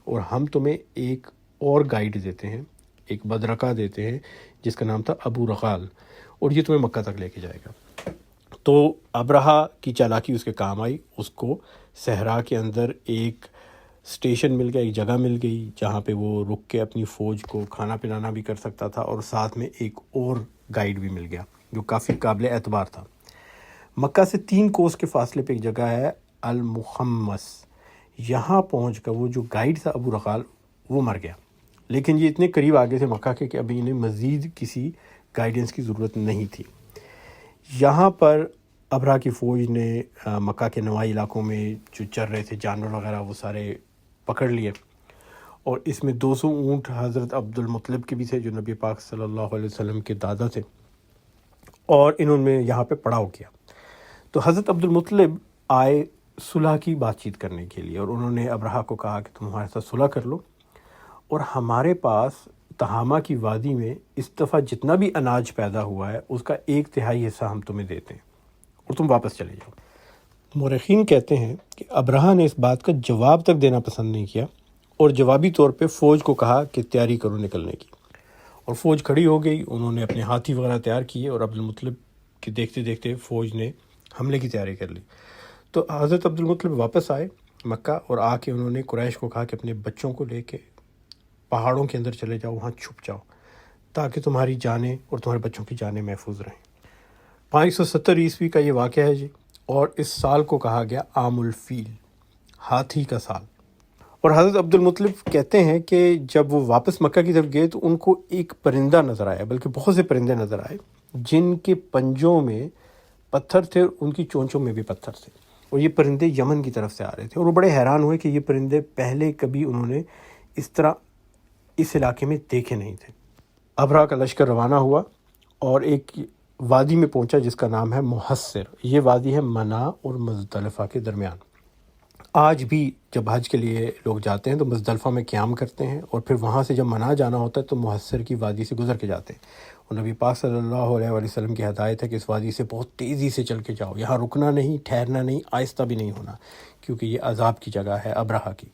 اور ہم تمہیں ایک اور گائیڈ دیتے ہیں, ایک بدرقہ دیتے ہیں جس کا نام تھا ابو رغال, اور یہ تمہیں مکہ تک لے کے جائے گا. تو ابرہہ کی چالاکی اس کے کام آئی. اس کو صحرا کے اندر ایک اسٹیشن مل گیا, ایک جگہ مل گئی جہاں پہ وہ رک کے اپنی فوج کو کھانا پلانا بھی کر سکتا تھا, اور ساتھ میں ایک اور گائیڈ بھی مل گیا جو کافی قابل اعتبار تھا. مکہ سے 3 کوس کے فاصلے پہ ایک جگہ ہے المخمس. یہاں پہنچ کر وہ جو گائیڈ تھا ابو رغال, وہ مر گیا. لیکن یہ اتنے قریب آگے تھے مکہ کے کہ ابھی انہیں مزید کسی گائیڈنس کی ضرورت نہیں تھی. یہاں پر ابرہہ کی فوج نے مکہ کے نواحی علاقوں میں جو چر رہے تھے جانور وغیرہ, وہ سارے پکڑ لیے, اور اس میں 200 اونٹ حضرت عبد المطلب کے بھی تھے جو نبی پاک صلی اللہ علیہ وسلم کے دادا تھے, اور انہوں نے یہاں پہ پڑاؤ کیا. تو حضرت عبد المطلب آئے صلح کی بات چیت کرنے کے لیے، اور انہوں نے ابرہہ کو کہا کہ تم ہمارے ساتھ صلح کر لو، اور ہمارے پاس تہامہ کی وادی میں اس دفعہ جتنا بھی اناج پیدا ہوا ہے اس کا 1/3 حصہ ہم تمہیں دیتے ہیں اور تم واپس چلے جاؤ۔ مورخین کہتے ہیں کہ ابرہہ نے اس بات کا جواب تک دینا پسند نہیں کیا، اور جوابی طور پہ فوج کو کہا کہ تیاری کرو نکلنے کی، اور فوج کھڑی ہو گئی، انہوں نے اپنے ہاتھی وغیرہ تیار کیے، اور عبدالمطلب کے دیکھتے دیکھتے فوج نے حملے کی تیاری کر لی۔ تو حضرت عبدالمطلب واپس آئے مکہ، اور آ کے انہوں نے قریش کو کہا کہ اپنے بچوں کو لے کے پہاڑوں کے اندر چلے جاؤ، وہاں چھپ جاؤ تاکہ تمہاری جانیں اور تمہارے بچوں کی جانیں محفوظ رہیں۔ 570 عیسوی کا یہ واقعہ ہے جی، اور اس سال کو کہا گیا عام الفیل، ہاتھی کا سال۔ اور حضرت عبدالمطلب کہتے ہیں کہ جب وہ واپس مکہ کی طرف گئے تو ان کو ایک پرندہ نظر آیا، بلکہ بہت سے پرندے نظر آئے جن کے پنجوں میں پتھر تھے، ان کی چونچوں میں بھی پتھر تھے، اور یہ پرندے یمن کی طرف سے آ رہے تھے، اور وہ بڑے حیران ہوئے کہ یہ پرندے پہلے کبھی انہوں نے اس طرح اس علاقے میں دیکھے نہیں تھے۔ ابرہہ کا لشکر روانہ ہوا اور ایک وادی میں پہنچا جس کا نام ہے محصر۔ یہ وادی ہے منا اور مزدلفہ کے درمیان۔ آج بھی جب حج کے لیے لوگ جاتے ہیں تو مزدلفہ میں قیام کرتے ہیں، اور پھر وہاں سے جب منا جانا ہوتا ہے تو محصر کی وادی سے گزر کے جاتے ہیں، اور نبی پاک صلی اللہ علیہ وآلہ وسلم کی ہدایت ہے کہ اس وادی سے بہت تیزی سے چل کے جاؤ، یہاں رکنا نہیں، ٹھہرنا نہیں، آہستہ بھی نہیں ہونا، کیونکہ یہ عذاب کی جگہ ہے ابرہہ کی۔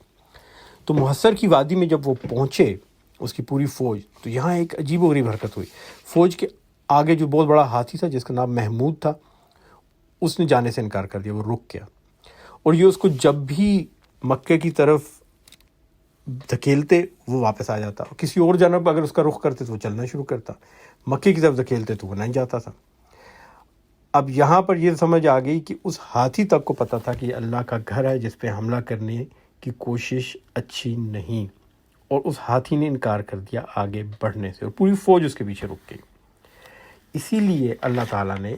تو محصر کی وادی میں جب وہ پہنچے اس کی پوری فوج، تو یہاں ایک عجیب و غریب حرکت ہوئی۔ فوج کے آگے جو بہت بڑا ہاتھی تھا جس کا نام محمود تھا، اس نے جانے سے انکار کر دیا، وہ رک گیا، اور یہ اس کو جب بھی مکے کی طرف دھکیلتے وہ واپس آ جاتا، کسی اور جانب اگر اس کا رخ کرتے تو وہ چلنا شروع کرتا، مکے کی طرف دھکیلتے تو وہ نہیں جاتا تھا۔ اب یہاں پر یہ سمجھ آ گئی کہ اس ہاتھی تک کو پتہ تھا کہ یہ اللہ کا گھر ہے جس پہ حملہ کرنے کی کوشش اچھی نہیں، اور اس ہاتھی نے انکار کر دیا آگے بڑھنے سے، اور پوری فوج اس کے پیچھے رک گئی۔ اسی لیے اللہ تعالیٰ نے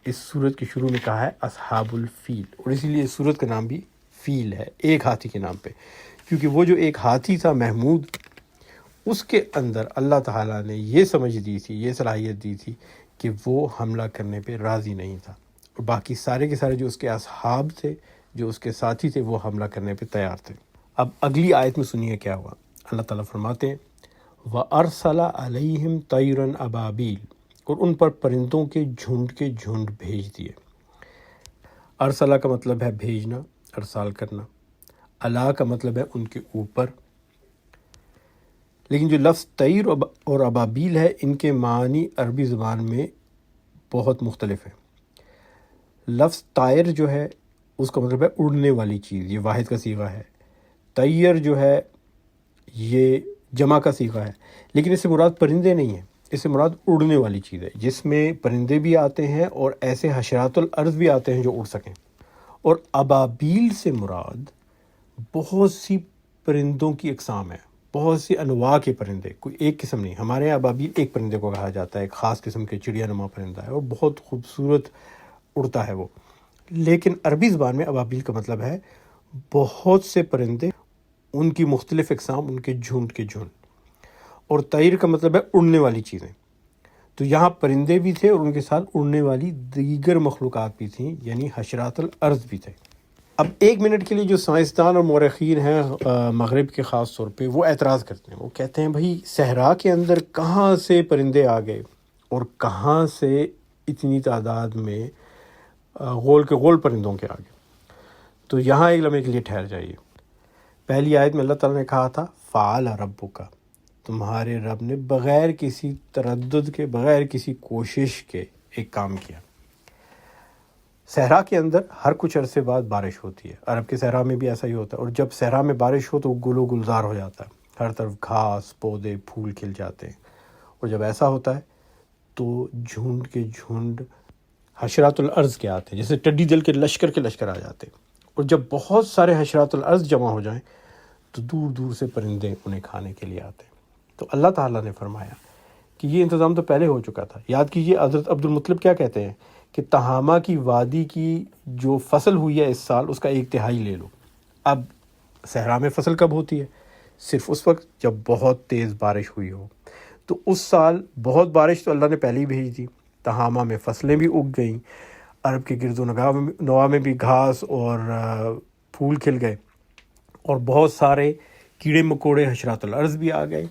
اس سورت کے شروع میں کہا ہے اصحاب الفیل، اور اسی لیے اس سورت کا نام بھی فیل ہے، ایک ہاتھی کے نام پہ، کیونکہ وہ جو ایک ہاتھی تھا محمود، اس کے اندر اللہ تعالیٰ نے یہ سمجھ دی تھی، یہ صلاحیت دی تھی کہ وہ حملہ کرنے پہ راضی نہیں تھا، اور باقی سارے کے سارے جو اس کے اصحاب تھے، جو اس کے ساتھی تھے، وہ حملہ کرنے پہ تیار تھے۔ اب اگلی آیت میں سنیے کیا ہوا۔ اللہ تعالیٰ فرماتے ہیں وَأَرْسَلَ عَلَيْهِمْ طَيْرًا أَبَابِيلَ، اور ان پر پرندوں کے جھنڈ بھیج دیے۔ ارسلہ کا مطلب ہے بھیجنا، ارسال کرنا، علا کا مطلب ہے ان کے اوپر، لیکن جو لفظ طیر اور ابابیل ہے ان کے معنی عربی زبان میں بہت مختلف ہیں۔ لفظ طائر جو ہے اس کا مطلب ہے اڑنے والی چیز، یہ واحد کا صیغہ ہے۔ طیر جو ہے یہ جمع کا صیغہ ہے، لیکن اس سے مراد پرندے نہیں ہیں، اس سے مراد اڑنے والی چیز ہے، جس میں پرندے بھی آتے ہیں اور ایسے حشرات الارض بھی آتے ہیں جو اڑ سکیں۔ اور ابابیل سے مراد بہت سی پرندوں کی اقسام ہے، بہت سی انواع کے پرندے، کوئی ایک قسم نہیں۔ ہمارے یہاں ابابیل ایک پرندے کو کہا جاتا ہے، ایک خاص قسم کے چڑیا نما پرندہ ہے، اور بہت خوبصورت اڑتا ہے وہ، لیکن عربی زبان میں ابابیل کا مطلب ہے بہت سے پرندے، ان کی مختلف اقسام، ان کے جھنڈ کے جھنڈ۔ اور طیر کا مطلب ہے اڑنے والی چیزیں، تو یہاں پرندے بھی تھے اور ان کے ساتھ اڑنے والی دیگر مخلوقات بھی تھیں، یعنی حشرات الارض بھی تھے۔ اب ایک منٹ کے لیے جو سائنسدان اور مورخین ہیں مغرب کے خاص طور پہ، وہ اعتراض کرتے ہیں، وہ کہتے ہیں بھائی صحرا کے اندر کہاں سے پرندے آ گئے اور کہاں سے اتنی تعداد میں غول کے غول پرندوں کے آ گئے؟ تو یہاں ایک لمحے کے لیے ٹھہر جائیے۔ پہلی آیت میں اللہ تعالیٰ نے کہا تھا فعل ربک، تمہارے رب نے بغیر کسی تردد کے، بغیر کسی کوشش کے ایک کام کیا۔ صحرا کے اندر ہر کچھ عرصے بعد بارش ہوتی ہے، عرب کے صحرا میں بھی ایسا ہی ہوتا ہے، اور جب صحرا میں بارش ہو تو گل و گلزار ہو جاتا ہے، ہر طرف گھاس، پودے، پھول کھل جاتے ہیں، اور جب ایسا ہوتا ہے تو جھنڈ کے جھنڈ حشرات الارض کے آتے ہیں، جیسے ٹڈی دل کے لشکر آ جاتے ہیں، اور جب بہت سارے حشرات الارض جمع ہو جائیں تو دور دور سے پرندے انہیں کھانے کے لیے آتے ہیں۔ تو اللہ تعالیٰ نے فرمایا کہ یہ انتظام تو پہلے ہو چکا تھا۔ یاد کیجئے حضرت عبدالمطلب کیا کہتے ہیں کہ تہامہ کی وادی کی جو فصل ہوئی ہے اس سال، اس کا 1/3 لے لو۔ اب صحرا میں فصل کب ہوتی ہے؟ صرف اس وقت جب بہت تیز بارش ہوئی ہو۔ تو اس سال بہت بارش تو اللہ نے پہلے ہی بھیج دی، تہامہ میں فصلیں بھی اگ گئیں، عرب کے گرد و نواح میں بھی گھاس اور پھول کھل گئے، اور بہت سارے کیڑے مکوڑے حشرات الارض بھی آ گئے،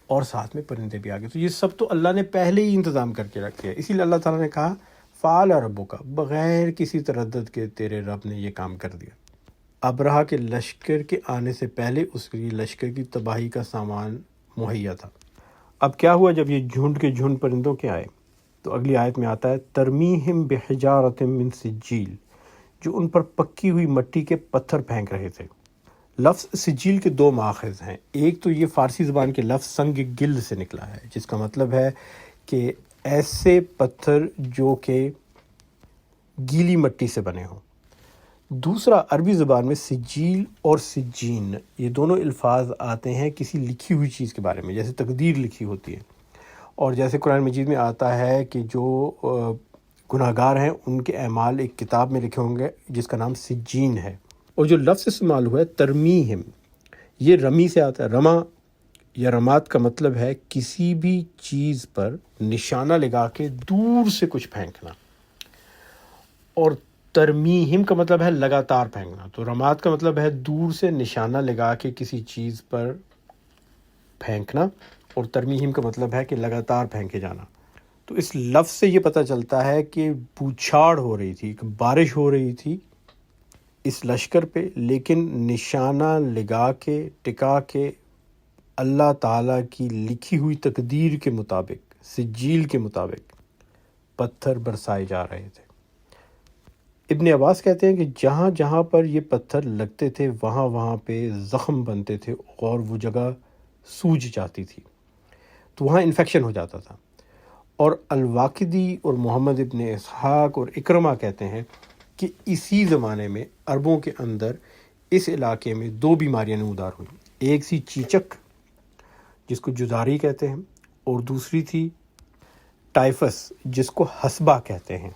اور ساتھ میں پرندے بھی آ گئے۔ تو یہ سب تو اللہ نے پہلے ہی انتظام کر کے رکھے ہے، اسی لیے اللہ تعالیٰ نے کہا فعل ربک، بغیر کسی تردد کے تیرے رب نے یہ کام کر دیا۔ ابرہہ کے لشکر کے آنے سے پہلے اس کے لشکر کی تباہی کا سامان مہیا تھا۔ اب کیا ہوا جب یہ جھنڈ کے جھنڈ پرندوں کے آئے؟ تو اگلی آیت میں آتا ہے ترمیہم بحجارۃ من سجیل، جو ان پر پکی ہوئی مٹی کے پتھر پھینک رہے تھے۔ لفظ سجیل کے دو ماخذ ہیں، ایک تو یہ فارسی زبان کے لفظ سنگ گل سے نکلا ہے، جس کا مطلب ہے کہ ایسے پتھر جو کہ گیلی مٹی سے بنے ہوں۔ دوسرا عربی زبان میں سجیل اور سجین، یہ دونوں الفاظ آتے ہیں کسی لکھی ہوئی چیز کے بارے میں، جیسے تقدیر لکھی ہوتی ہے، اور جیسے قرآن مجید میں آتا ہے کہ جو گناہگار ہیں ان کے اعمال ایک کتاب میں لکھے ہوں گے جس کا نام سجین ہے۔ اور جو لفظ استعمال ہوا ہے ترمیہم، یہ رمی سے آتا ہے۔ رما یا رمات کا مطلب ہے کسی بھی چیز پر نشانہ لگا کے دور سے کچھ پھینکنا، اور ترمیہم کا مطلب ہے لگاتار پھینکنا۔ تو رمات کا مطلب ہے دور سے نشانہ لگا کے کسی چیز پر پھینکنا، اور ترمیہم کا مطلب ہے کہ لگاتار پھینکے جانا۔ تو اس لفظ سے یہ پتہ چلتا ہے کہ بوچھاڑ ہو رہی تھی، کہ بارش ہو رہی تھی اس لشکر پہ، لیکن نشانہ لگا کے ٹکا کے اللہ تعالیٰ کی لکھی ہوئی تقدیر کے مطابق، سجیل کے مطابق پتھر برسائے جا رہے تھے۔ ابن عباس کہتے ہیں کہ جہاں جہاں پر یہ پتھر لگتے تھے وہاں وہاں پہ زخم بنتے تھے اور وہ جگہ سوج جاتی تھی، تو وہاں انفیکشن ہو جاتا تھا۔ اور الواقدی اور محمد ابن اسحاق اور اکرمہ کہتے ہیں کہ اسی زمانے میں عربوں کے اندر اس علاقے میں دو بیماریاں نمودار ہوئیں، ایک سی چیچک جس کو جداری کہتے ہیں، اور دوسری تھی ٹائفس جس کو حسبہ کہتے ہیں۔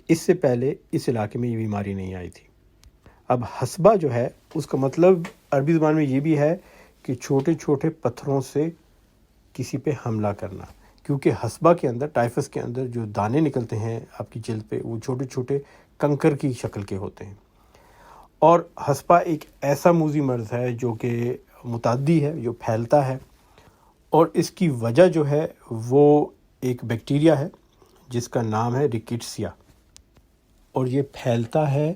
اس سے پہلے اس علاقے میں یہ بیماری نہیں آئی تھی۔ اب حسبہ جو ہے اس کا مطلب عربی زبان میں یہ بھی ہے کہ چھوٹے چھوٹے پتھروں سے کسی پہ حملہ کرنا، کیونکہ حسبہ کے اندر، ٹائفس کے اندر جو دانے نکلتے ہیں آپ کی جلد پہ، وہ چھوٹے چھوٹے کنکر کی شکل کے ہوتے ہیں۔ اور حسبہ ایک ایسا موذی مرض ہے جو کہ متعدی ہے، جو پھیلتا ہے، اور اس کی وجہ جو ہے وہ ایک بیکٹیریا ہے جس کا نام ہے ریکیٹسیا، اور یہ پھیلتا ہے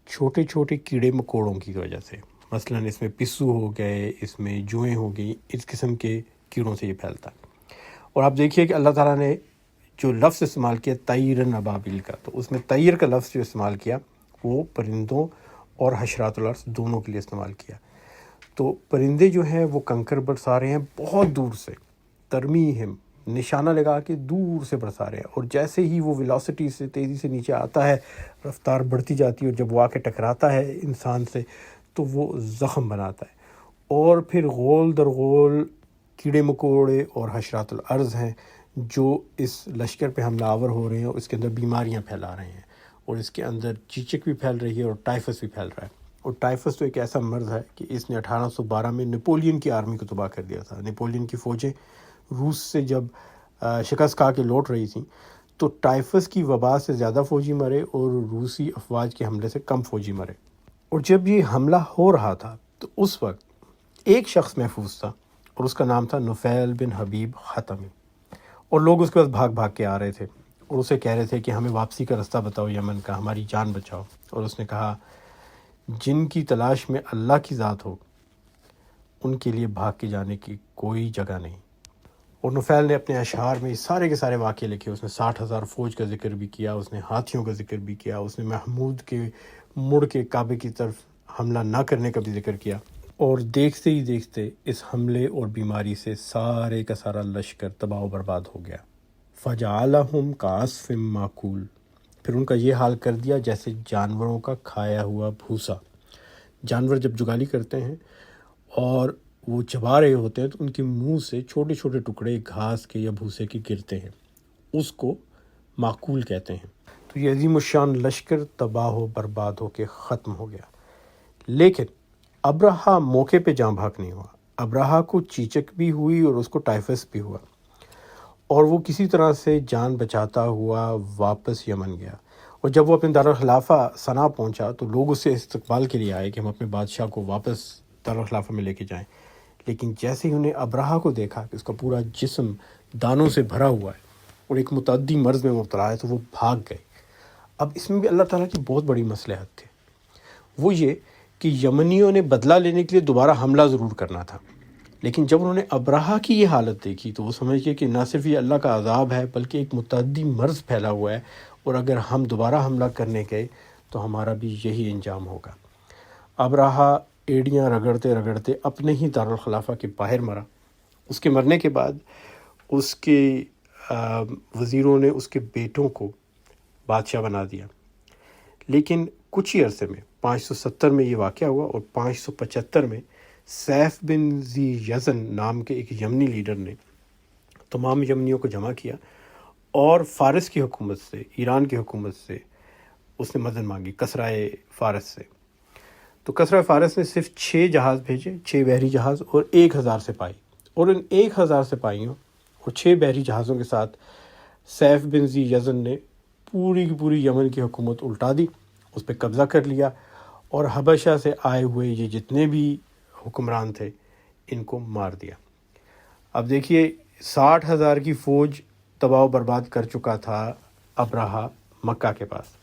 چھوٹے چھوٹے کیڑے مکوڑوں کی وجہ سے۔ مثلا اس میں پسو ہو گئے، اس میں جوئیں ہو گئی، اس قسم کے کیڑوں سے یہ پھیلتا ہے۔ اور آپ دیکھیے کہ اللہ تعالیٰ نے جو لفظ استعمال کیا طیرن ابابیل کا، تو اس میں طیر کا لفظ جو استعمال کیا وہ پرندوں اور حشرات الارض دونوں کے لیے استعمال کیا۔ تو پرندے جو ہیں وہ کنکر برسا رہے ہیں بہت دور سے، ترمیہم نشانہ لگا کے دور سے برسا رہے ہیں، اور جیسے ہی وہ ویلاسٹی سے، تیزی سے نیچے آتا ہے، رفتار بڑھتی جاتی ہے، اور جب وہ آ کے ٹکراتا ہے انسان سے تو وہ زخم بناتا ہے۔ اور پھر غول در غول کیڑے مکوڑے اور حشرات الارض ہیں جو اس لشکر پہ حملہ آور ہو رہے ہیں، اور اس کے اندر بیماریاں پھیلا رہے ہیں، اور اس کے اندر چیچک بھی پھیل رہی ہے اور ٹائفس بھی پھیل رہا ہے۔ اور ٹائفس تو ایک ایسا مرض ہے کہ اس نے 1812 میں نپولین کی آرمی کو تباہ کر دیا تھا۔ نپولین کی فوجیں روس سے جب شکست کھا کے لوٹ رہی تھیں تو ٹائفس کی وبا سے زیادہ فوجی مرے اور روسی افواج کے حملے سے کم فوجی مرے۔ اور جب یہ حملہ ہو رہا تھا تو اس وقت ایک شخص محفوظ تھا، اور اس کا نام تھا نفیل بن حبیب حطمی، اور لوگ اس کے پاس بھاگ بھاگ کے آ رہے تھے اور اسے کہہ رہے تھے کہ ہمیں واپسی کا رستہ بتاؤ یمن کا، ہماری جان بچاؤ۔ اور اس نے کہا جن کی تلاش میں اللہ کی ذات ہو ان کے لیے بھاگ کے جانے کی کوئی جگہ نہیں۔ اور نفیل نے اپنے اشعار میں سارے کے سارے واقعے لکھے، اس نے 60,000 فوج کا ذکر بھی کیا، اس نے ہاتھیوں کا ذکر بھی کیا، اس نے محمود کے مڑ کے کعبے کی طرف حملہ نہ کرنے کا بھی ذکر کیا۔ اور دیکھتے ہی دیکھتے اس حملے اور بیماری سے سارے کا سارا لشکر تباہ و برباد ہو گیا۔ فَجَعَلَهُمْ كَعَصْفٍ مَّأْكُولٍ، پھر ان کا یہ حال کر دیا جیسے جانوروں کا کھایا ہوا بھوسا۔ جانور جب جگالی کرتے ہیں اور وہ چبا رہے ہوتے ہیں تو ان کے منہ سے چھوٹے چھوٹے ٹکڑے گھاس کے یا بھوسے کے گرتے ہیں، اس کو معقول کہتے ہیں۔ تو یہ عظیم الشان لشکر تباہ و برباد ہو کے ختم ہو گیا۔ لیکن ابرہہ موقع پہ جاں بھاگ نہیں ہوا۔ ابرہہ کو چیچک بھی ہوئی اور اس کو ٹائفس بھی ہوا، اور وہ کسی طرح سے جان بچاتا ہوا واپس یمن گیا۔ اور جب وہ اپنے دارالخلافہ صنعاء پہنچا تو لوگ اس سے استقبال کے لیے آئے کہ ہم اپنے بادشاہ کو واپس دارالخلافہ میں لے کے جائیں، لیکن جیسے ہی انہیں ابرہہ کو دیکھا کہ اس کا پورا جسم دانوں سے بھرا ہوا ہے اور ایک متعدی مرض میں مبتلا ہے، تو وہ بھاگ گئے۔ اب اس میں بھی اللہ تعالیٰ کی بہت بڑی مصلحت تھی، وہ یہ کہ یمنیوں نے بدلہ لینے کے لیے دوبارہ حملہ ضرور کرنا تھا، لیکن جب انہوں نے ابرہہ کی یہ حالت دیکھی تو وہ سمجھ گئے کہ نہ صرف یہ اللہ کا عذاب ہے بلکہ ایک متعدی مرض پھیلا ہوا ہے، اور اگر ہم دوبارہ حملہ کرنے گئے تو ہمارا بھی یہی انجام ہوگا۔ ابرہہ ایڑیاں رگڑتے رگڑتے اپنے ہی دارالخلافہ کے باہر مرا۔ اس کے مرنے کے بعد اس کے وزیروں نے اس کے بیٹوں کو بادشاہ بنا دیا، لیکن کچھ ہی عرصے میں 570 میں یہ واقعہ ہوا، اور 575 میں سیف بن ذی یزن نام کے ایک یمنی لیڈر نے تمام یمنیوں کو جمع کیا اور فارس کی حکومت سے، ایران کی حکومت سے اس نے مدد مانگی، کسرائے فارس سے۔ تو کسرائے فارس نے صرف 6 جہاز بھیجے، 6 بحری جہاز اور 1000 سپاہی، اور ان 1000 سپاہیوں اور 6 بحری جہازوں کے ساتھ سیف بن ذی یزن نے پوری کی پوری یمن کی حکومت الٹا دی، اس پہ قبضہ کر لیا، اور حبشہ سے آئے ہوئے یہ جتنے بھی حکمران تھے ان کو مار دیا۔ اب دیکھیے 60,000 کی فوج تباہ و برباد کر چکا تھا ابرہہ مکہ کے پاس،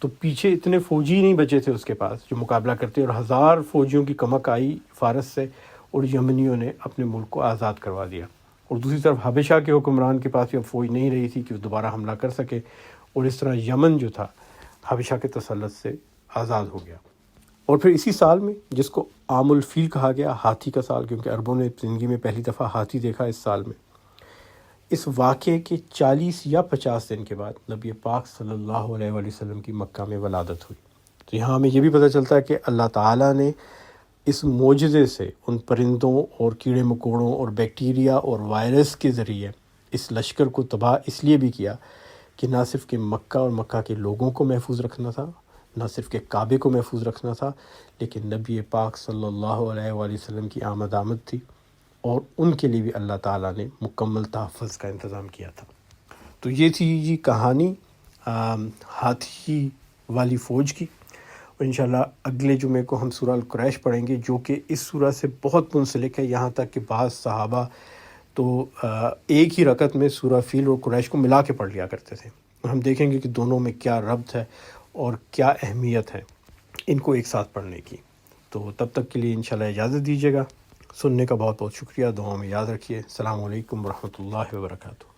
تو پیچھے اتنے فوجی نہیں بچے تھے اس کے پاس جو مقابلہ کرتے، اور 1000 فوجیوں کی کمک آئی فارس سے، اور یمنیوں نے اپنے ملک کو آزاد کروا دیا۔ اور دوسری طرف حبشہ کے حکمران کے پاس بھی اب فوج نہیں رہی تھی کہ وہ دوبارہ حملہ کر سکے، اور اس طرح یمن جو تھا حبشہ کے تسلط سے آزاد ہو گیا۔ اور پھر اسی سال میں، جس کو عام الفیل کہا گیا، ہاتھی کا سال، کیونکہ عربوں نے زندگی میں پہلی دفعہ ہاتھی دیکھا اس سال میں، اس واقعے کے 40 یا 50 دن کے بعد نبی پاک صلی اللہ علیہ وآلہ وسلم کی مکہ میں ولادت ہوئی۔ تو یہاں ہمیں یہ بھی پتہ چلتا ہے کہ اللہ تعالیٰ نے اس معجزے سے ان پرندوں اور کیڑے مکوڑوں اور بیکٹیریا اور وائرس کے ذریعے اس لشکر کو تباہ اس لیے بھی کیا کہ نہ صرف کہ مکہ اور مکہ کے لوگوں کو محفوظ رکھنا تھا، نہ صرف کہ کعبے کو محفوظ رکھنا تھا، لیکن نبی پاک صلی اللہ علیہ وآلہ وسلم کی آمد تھی، اور ان کے لیے بھی اللہ تعالیٰ نے مکمل تحفظ کا انتظام کیا تھا۔ تو یہ تھی جی کہانی ہاتھی والی فوج کی، اور انشاءاللہ اگلے جمعے کو ہم سورہ القریش پڑھیں گے، جو کہ اس سورہ سے بہت منسلک ہے، یہاں تک کہ بعض صحابہ تو ایک ہی رکعت میں سورہ فیل اور قریش کو ملا کے پڑھ لیا کرتے تھے۔ اور ہم دیکھیں گے کہ دونوں میں کیا ربط ہے اور کیا اہمیت ہے ان کو ایک ساتھ پڑھنے کی۔ تو تب تک کے لیے انشاءاللہ اجازت دیجیے گا۔ سننے کا بہت بہت شکریہ، دعاؤں میں یاد رکھیے۔ السلام علیکم ورحمۃ اللہ وبرکاتہ۔